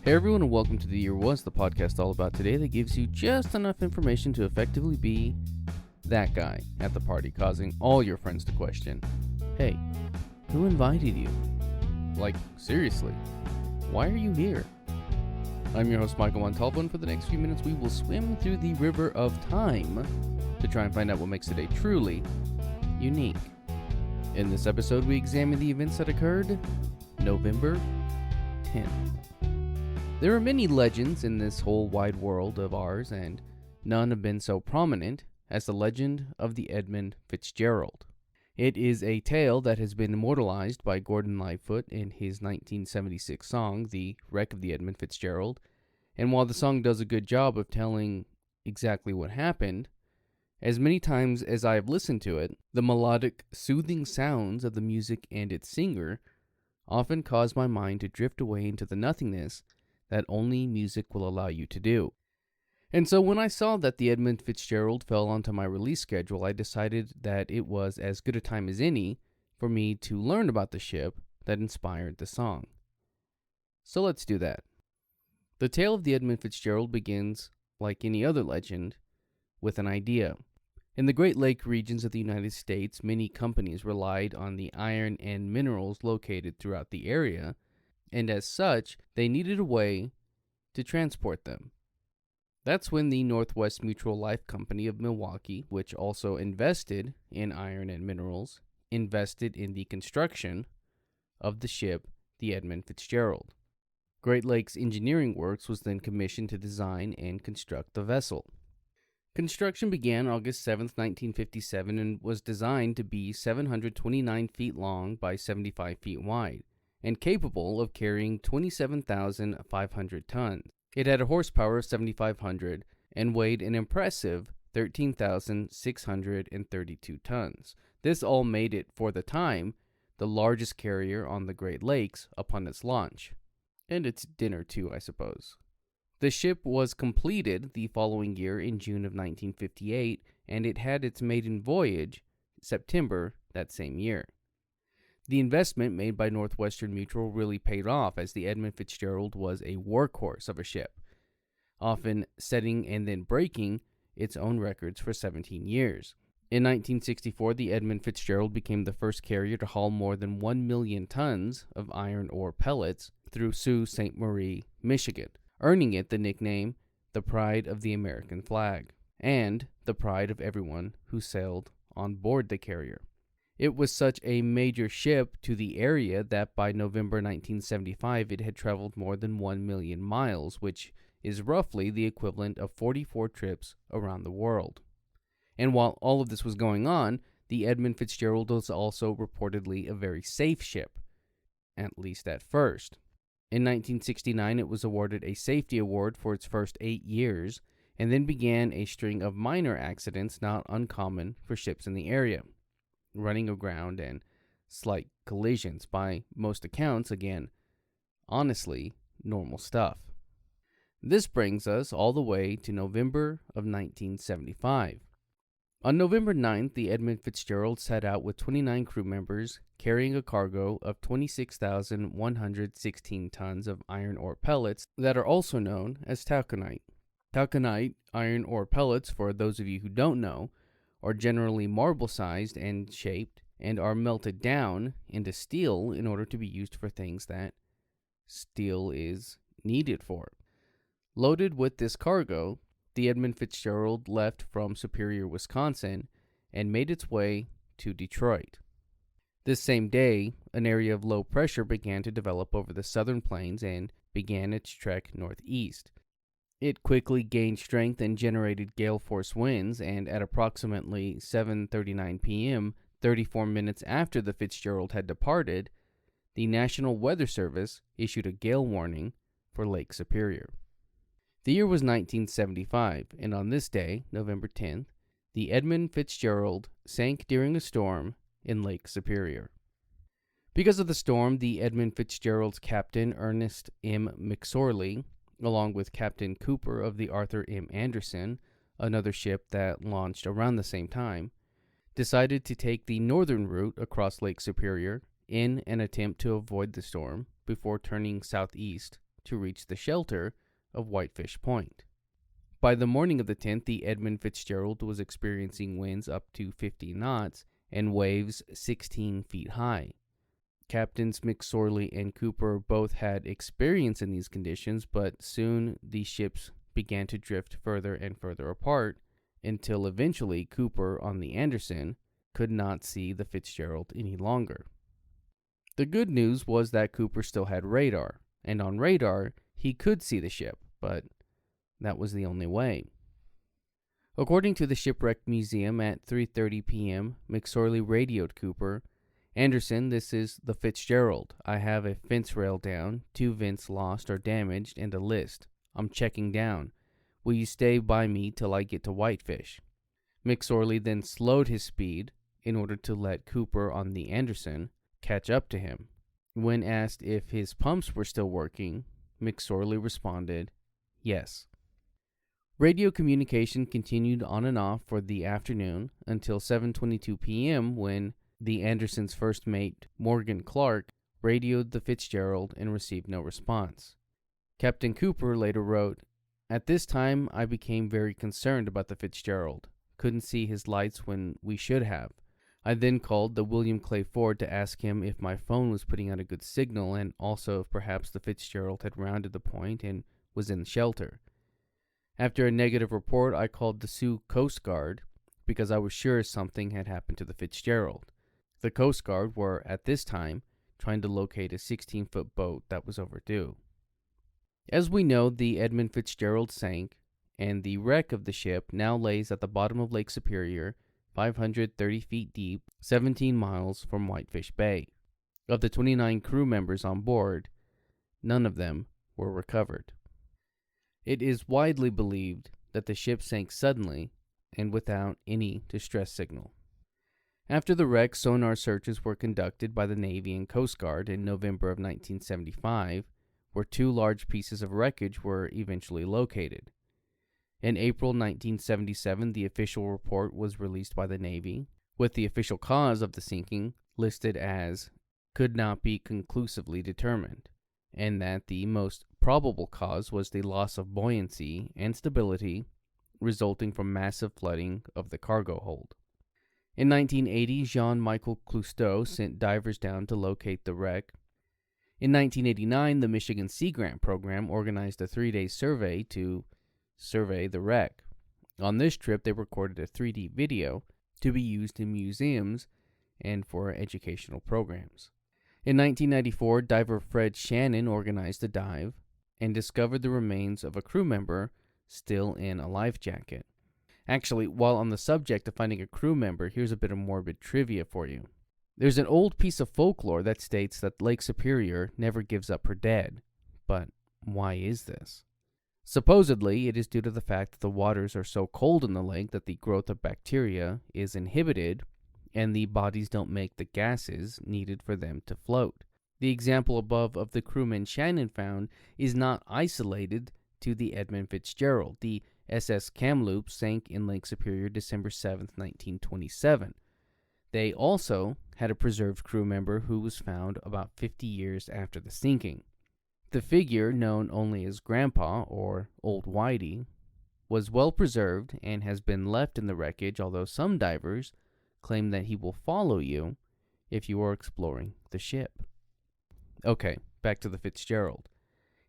Hey everyone, and welcome to The Year Was, the podcast all about today that gives you just enough information to effectively be that guy at the party, causing all your friends to question, hey, who invited you? Like, seriously, why are you here? I'm your host, Michael Montalvo, and for the next few minutes we will swim through the river of time to try and find out what makes today truly unique. In this episode, we examine the events that occurred November 10th. There are many legends in this whole wide world of ours, and none have been so prominent as the legend of the Edmund Fitzgerald. It is a tale that has been immortalized by Gordon Lightfoot in his 1976 song, The Wreck of the Edmund Fitzgerald, and while the song does a good job of telling exactly what happened, as many times as I have listened to it, the melodic, soothing sounds of the music and its singer often cause my mind to drift away into the nothingness that only music will allow you to do. And so when I saw that the Edmund Fitzgerald fell onto my release schedule, I decided that it was as good a time as any for me to learn about the ship that inspired the song. So let's do that. The tale of the Edmund Fitzgerald begins, like any other legend, with an idea. In the Great Lake regions of the United States, many companies relied on the iron and minerals located throughout the area, and as such, they needed a way to transport them. That's when the Northwest Mutual Life Company of Milwaukee, which also invested in iron and minerals, invested in the construction of the ship, the Edmund Fitzgerald. Great Lakes Engineering Works was then commissioned to design and construct the vessel. Construction began August 7, 1957, and was designed to be 729 feet long by 75 feet wide, and capable of carrying 27,500 tons. It had a horsepower of 7,500 and weighed an impressive 13,632 tons. This all made it, for the time, the largest carrier on the Great Lakes upon its launch. And its dinner too, I suppose. The ship was completed the following year in June of 1958, and it had its maiden voyage September that same year. The investment made by Northwestern Mutual really paid off, as the Edmund Fitzgerald was a workhorse of a ship, often setting and then breaking its own records for 17 years. In 1964, the Edmund Fitzgerald became the first carrier to haul more than 1 million tons of iron ore pellets through Sault Ste. Marie, Michigan, earning it the nickname the Pride of the American Flag, and the pride of everyone who sailed on board the carrier. It was such a major ship to the area that by November 1975 it had traveled more than 1 million miles, which is roughly the equivalent of 44 trips around the world. And while all of this was going on, the Edmund Fitzgerald was also reportedly a very safe ship, at least at first. In 1969 it was awarded a safety award for its first 8 years, and then began a string of minor accidents not uncommon for ships in the area. Running aground and slight collisions, by most accounts, again, honestly, normal stuff. This brings us all the way to November of 1975. On November 9th, the Edmund Fitzgerald set out with 29 crew members, carrying a cargo of 26,116 tons of iron ore pellets that are also known as taconite. Taconite iron ore pellets, for those of you who don't know, are generally marble-sized and shaped, and are melted down into steel in order to be used for things that steel is needed for. Loaded with this cargo, the Edmund Fitzgerald left from Superior, Wisconsin, and made its way to Detroit. This same day, an area of low pressure began to develop over the southern plains and began its trek northeast. It quickly gained strength and generated gale force winds, and at approximately 7:39 p.m., 34 minutes after the Fitzgerald had departed, the National Weather Service issued a gale warning for Lake Superior. The year was 1975, and on this day, November 10th, the Edmund Fitzgerald sank during a storm in Lake Superior. Because of the storm, the Edmund Fitzgerald's captain, Ernest M. McSorley, along with Captain Cooper of the Arthur M. Anderson, another ship that launched around the same time, decided to take the northern route across Lake Superior in an attempt to avoid the storm before turning southeast to reach the shelter of Whitefish Point. By the morning of the 10th, the Edmund Fitzgerald was experiencing winds up to 50 knots and waves 16 feet high. Captains McSorley and Cooper both had experience in these conditions, but soon the ships began to drift further and further apart until eventually Cooper on the Anderson could not see the Fitzgerald any longer. The good news was that Cooper still had radar, and on radar he could see the ship, but that was the only way. According to the Shipwreck Museum, at 3:30 p.m., McSorley radioed Cooper, "Anderson, this is the Fitzgerald. I have a fence rail down, 2 vents lost or damaged, and a list. I'm checking down. Will you stay by me till I get to Whitefish?" McSorley then slowed his speed in order to let Cooper on the Anderson catch up to him. When asked if his pumps were still working, McSorley responded, "Yes." Radio communication continued on and off for the afternoon until 7:22 p.m. when the Anderson's first mate, Morgan Clark, radioed the Fitzgerald and received no response. Captain Cooper later wrote, "At this time, I became very concerned about the Fitzgerald. Couldn't see his lights when we should have. I then called the William Clay Ford to ask him if my phone was putting out a good signal and also if perhaps the Fitzgerald had rounded the point and was in shelter. After a negative report, I called the Sioux Coast Guard because I was sure something had happened to the Fitzgerald. The Coast Guard were, at this time, trying to locate a 16-foot boat that was overdue." As we know, the Edmund Fitzgerald sank, and the wreck of the ship now lays at the bottom of Lake Superior, 530 feet deep, 17 miles from Whitefish Bay. Of the 29 crew members on board, none of them were recovered. It is widely believed that the ship sank suddenly and without any distress signal. After the wreck, sonar searches were conducted by the Navy and Coast Guard in November of 1975, where 2 large pieces of wreckage were eventually located. In April 1977, the official report was released by the Navy, with the official cause of the sinking listed as "could not be conclusively determined," and that the most probable cause was the loss of buoyancy and stability resulting from massive flooding of the cargo hold. In 1980, Jean-Michel Cousteau sent divers down to locate the wreck. In 1989, the Michigan Sea Grant Program organized a 3-day survey to survey the wreck. On this trip, they recorded a 3D video to be used in museums and for educational programs. In 1994, diver Fred Shannon organized a dive and discovered the remains of a crew member still in a life jacket. Actually, while on the subject of finding a crew member, here's a bit of morbid trivia for you. There's an old piece of folklore that states that Lake Superior never gives up her dead. But why is this? Supposedly, it is due to the fact that the waters are so cold in the lake that the growth of bacteria is inhibited and the bodies don't make the gases needed for them to float. The example above of the crewman Shannon found is not isolated to the Edmund Fitzgerald. The SS Kamloops sank in Lake Superior December 7, 1927. They also had a preserved crew member who was found about 50 years after the sinking. The figure, known only as Grandpa or Old Whitey, was well preserved and has been left in the wreckage, although some divers claim that he will follow you if you are exploring the ship. Okay, back to the Fitzgerald.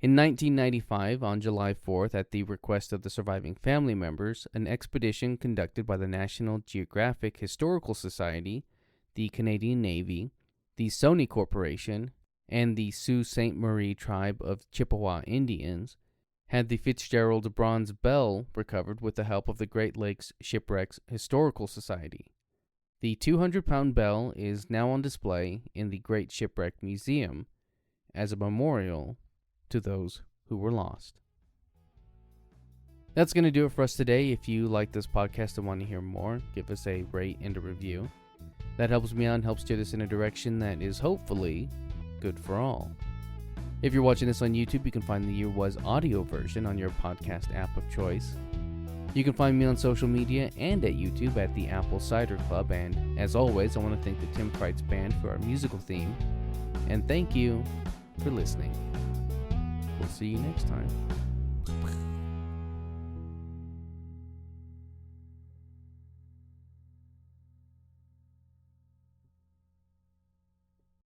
In 1995, on July 4th, at the request of the surviving family members, an expedition conducted by the National Geographic Historical Society, the Canadian Navy, the Sony Corporation, and the Sault Ste. Marie tribe of Chippewa Indians had the Fitzgerald bronze bell recovered with the help of the Great Lakes Shipwrecks Historical Society. The 200-pound bell is now on display in the Great Shipwreck Museum as a memorial to those who were lost. That's going to do it for us today. If you like this podcast and want to hear more, give us a rate and a review. That helps me out and helps steer this in a direction that is hopefully good for all. If you're watching this on YouTube, you can find the Year Was audio version on your podcast app of choice. You can find me on social media and at YouTube at the Apple Cider Club. And as always, I want to thank the Tim Kreitz Band for our musical theme. And thank you for listening. We'll see you next time.